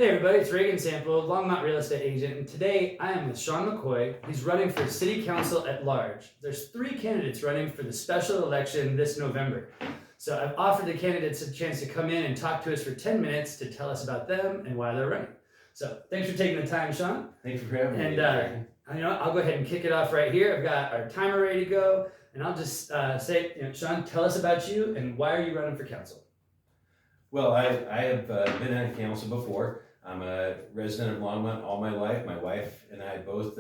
Hey everybody, it's Regan Sample, Longmont real estate agent, and today I am with Sean McCoy. He's running for city council at large. There's 3 candidates running for the special election this November. So I've offered the candidates a chance to come in and talk to us for 10 minutes to tell us about them and why they're running. So thanks for taking the time, Sean. Thanks for having me. And I'll go ahead and kick it off right here. I've got our timer ready to go, and I'll just say, Sean, tell us about you and why are you running for council? Well, I have been on council before. I'm a resident of Longmont all my life. My wife and I both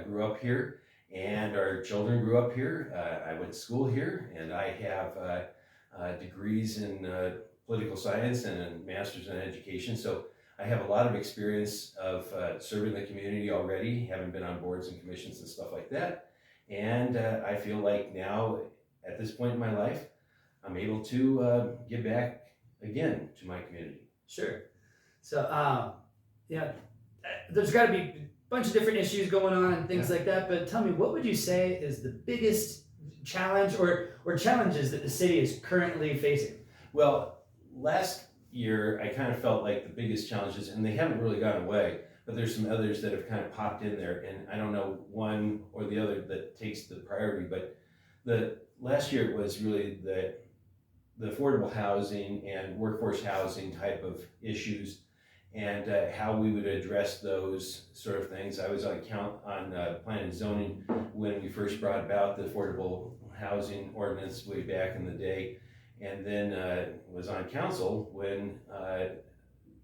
grew up here, and our children grew up here. I went to school here, and I have degrees in political science and a master's in education. So I have a lot of experience of serving the community already, having been on boards and commissions and stuff like that. And I feel like now, at this point in my life, I'm able to give back again to my community. Sure. So, there's got to be a bunch of different issues going on and things like that, but tell me, what would you say is the biggest challenge or challenges that the city is currently facing? Well, last year, I kind of felt like the biggest challenges, and they haven't really gone away, but there's some others that have kind of popped in there, and I don't know one or the other that takes the priority, but the last year it was really the affordable housing and workforce housing type of issues, and how we would address those sort of things. I was on planning and zoning when we first brought about the affordable housing ordinance way back in the day, and then was on council when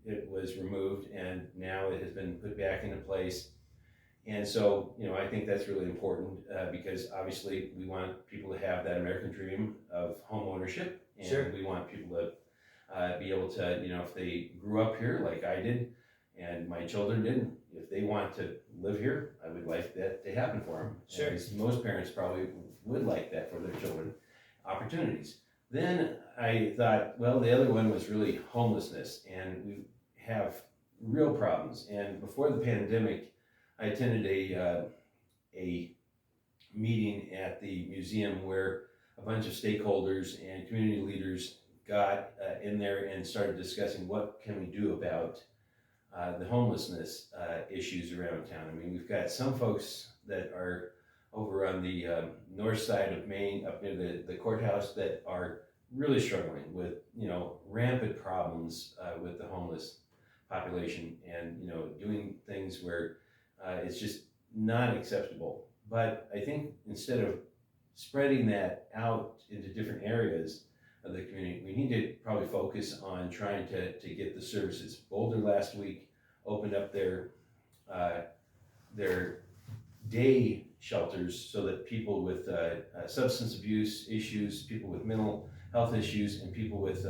it was removed, and now it has been put back into place. And so, I think that's really important because obviously we want people to have that American dream of home ownership. And Sure. We want people to be able to, if they grew up here like I did and my children did, if they want to live here, I would like that to happen for them. Sure. As most parents probably would like that for their children, opportunities. Then I thought, well, the other one was really homelessness, and we have real problems. And before the pandemic, I attended a meeting at the museum where a bunch of stakeholders and community leaders got in there and started discussing what can we do about the homelessness issues around town. I mean, we've got some folks that are over on the north side of Maine, up near the courthouse, that are really struggling with, rampant problems with the homeless population, and, doing things where it's just not acceptable. But I think instead of spreading that out into different areas of the community, we need to probably focus on trying to get the services. Boulder last week opened up their day shelters so that people with substance abuse issues, people with mental health issues, and people with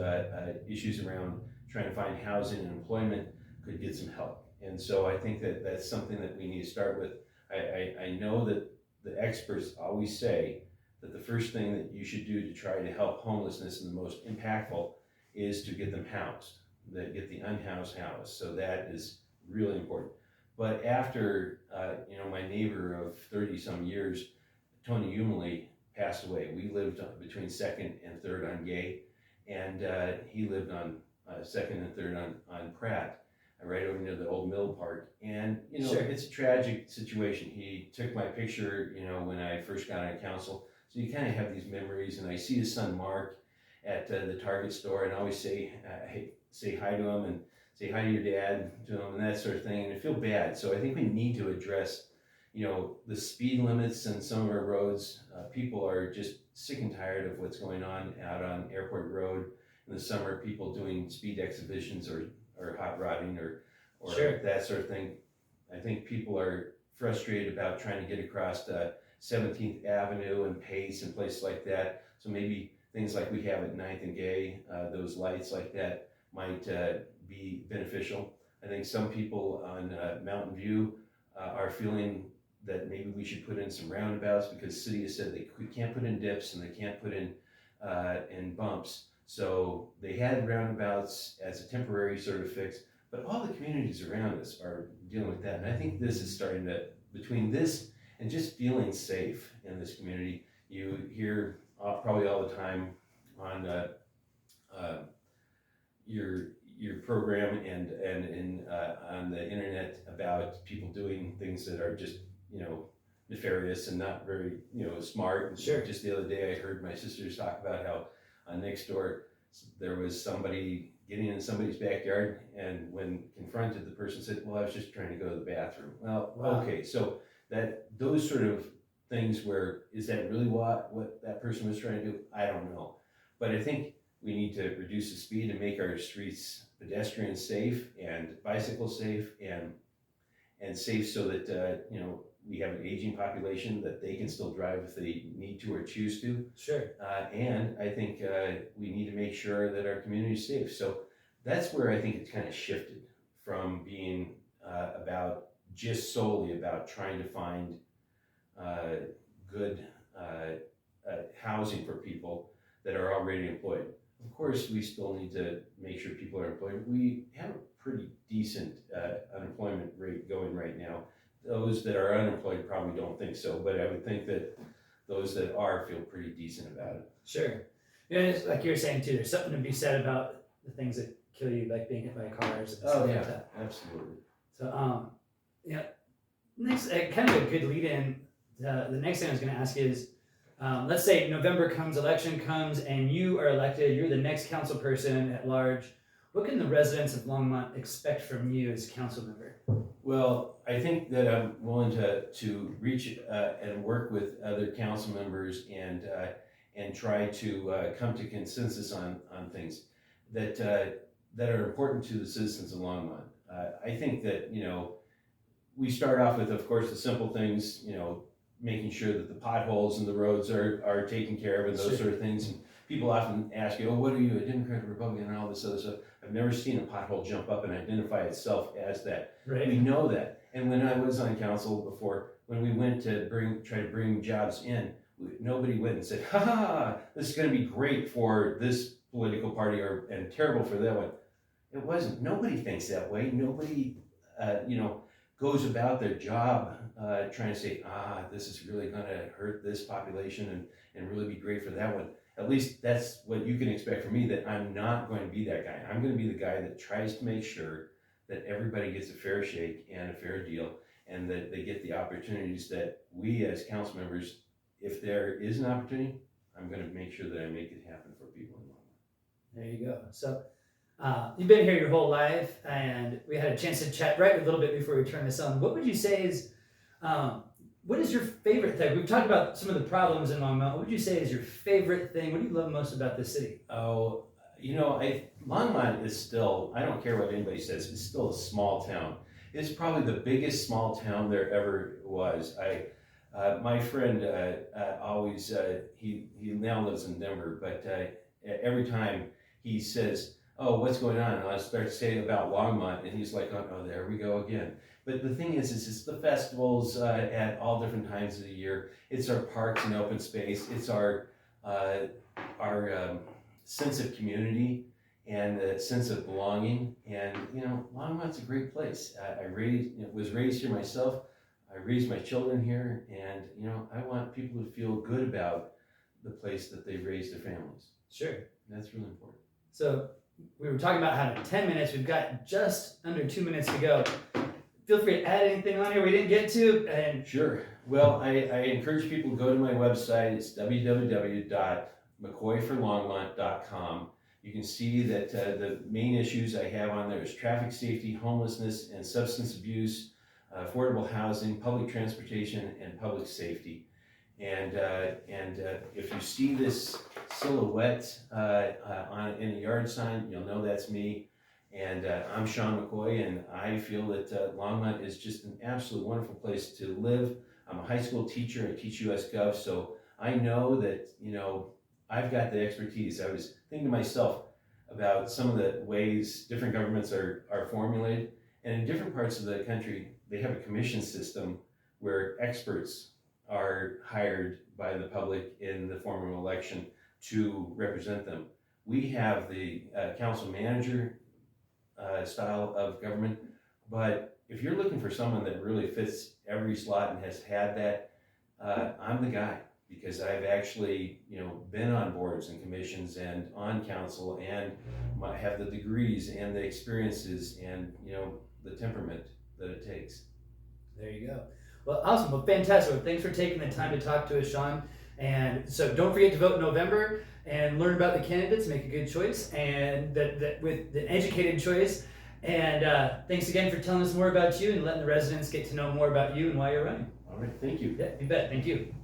issues around trying to find housing and employment could get some help. And so I think that that's something that we need to start with. I know that the experts always say that the first thing that you should do to try to help homelessness and the most impactful is to get them housed, get the unhoused housed. So that is really important. But after, my neighbor of 30 some years, Tony Umley, passed away. We lived between 2nd and 3rd on Gay, and he lived on 2nd and 3rd on Pratt, right over near the old mill park. And, Sure. It's a tragic situation. He took my picture, when I first got on council. So you kind of have these memories, and I see his son Mark at the Target store, and I always say hi to him and say hi to your dad to him and that sort of thing, and I feel bad. So I think we need to address, the speed limits on some of our roads. People are just sick and tired of what's going on out on Airport Road in the summer, people doing speed exhibitions or hot rodding or Sure. that sort of thing. I think people are frustrated about trying to get across 17th Avenue and Pace and places like that. So maybe things like we have at 9th and Gay, those lights like that might be beneficial. I think some people on Mountain View are feeling that maybe we should put in some roundabouts, because the city has said they can't put in dips and they can't put in bumps. So they had roundabouts as a temporary sort of fix, but all the communities around us are dealing with that. And I think this is starting to, between this and just feeling safe in this community, you hear probably all the time on your program and in on the internet about people doing things that are just, nefarious and not very, smart. And Sure. just the other day, I heard my sisters talk about how next door there was somebody getting in somebody's backyard, and when confronted, the person said, "Well, I was just trying to go to the bathroom." Well, Wow. okay, so those sort of things where is that really what that person was trying to do? I don't know, but I think we need to reduce the speed and make our streets pedestrian safe and bicycle safe and safe so that we have an aging population that they can still drive if they need to or choose to. Sure. And I think we need to make sure that our community is safe. So that's where I think it's kind of shifted from being about just solely about trying to find good housing for people that are already employed. Of course, we still need to make sure people are employed. We have a pretty decent unemployment rate going right now. Those that are unemployed probably don't think so, but I would think that those that are feel pretty decent about it. Sure. Yeah, it's like you were saying too, there's something to be said about the things that kill you, like being hit by cars and stuff like that. Absolutely. So, next, kind of a good lead in. The next thing I was going to ask is, let's say November comes, election comes, and you are elected. You're the next council person at large. What can the residents of Longmont expect from you as a council member? Well, I think that I'm willing to reach and work with other council members and try to come to consensus on things that are important to the citizens of Longmont. I think that we start off with, of course, the simple things, making sure that the potholes in the roads are taken care of and those sort of things. And people often ask you, "Oh, what are you, a Democrat or Republican?" and all this other stuff. I've never seen a pothole jump up and identify itself as that. Right. We know that. And when I was on council before, when we went to try to bring jobs in, nobody went and said, "Ha, this is going to be great for this political party and terrible for that one." It wasn't. Nobody thinks that way. Nobody, goes about their job trying to say, this is really going to hurt this population and really be great for that one. At least that's what you can expect from me, that I'm not going to be that guy. I'm going to be the guy that tries to make sure that everybody gets a fair shake and a fair deal, and that they get the opportunities that we as council members, if there is an opportunity, I'm going to make sure that I make it happen for people in Longmont. There you go. So you've been here your whole life, and we had a chance to chat right a little bit before we turn this on. What would you say is, what is your favorite thing? We've talked about some of the problems in Longmont. What would you say is your favorite thing? What do you love most about this city? Oh, Longmont is still, I don't care what anybody says, it's still a small town. It's probably the biggest small town there ever was. My friend always, he now lives in Denver, but every time he says, "Oh, what's going on?" and I start saying about Longmont, and he's like, "Oh, there we go again." But the thing is it's the festivals at all different times of the year. It's our parks and open space. It's our sense of community and the sense of belonging. And Longmont's a great place. I was raised here myself. I raised my children here, and I want people to feel good about the place that they raised their families. Sure. And that's really important. So we were talking about having 10 minutes. We've got just under 2 minutes to go. Feel free to add anything on here we didn't get to. And sure. Well, I encourage people to go to my website. It's www.mccoyforlongmont.com. You can see that the main issues I have on there is traffic safety, homelessness and substance abuse, affordable housing, public transportation, and public safety. And if you see this silhouette in a yard sign, you'll know that's me. And I'm Sean McCoy, and I feel that Longmont is just an absolutely wonderful place to live. I'm a high school teacher. I teach US Gov, so I know that I've got the expertise. I was thinking to myself about some of the ways different governments are formulated, and in different parts of the country, they have a commission system where experts are hired by the public in the form of an election to represent them. We have the council manager style of government, but if you're looking for someone that really fits every slot and has had that, I'm the guy, because I've actually, been on boards and commissions and on council and have the degrees and the experiences and, the temperament that it takes. There you go. Well, awesome. Well, fantastic. Well, thanks for taking the time to talk to us, Sean. And so don't forget to vote in November and learn about the candidates, make a good choice, and that with the educated choice. And thanks again for telling us more about you and letting the residents get to know more about you and why you're running. All right, thank you. Yeah, you bet. Thank you.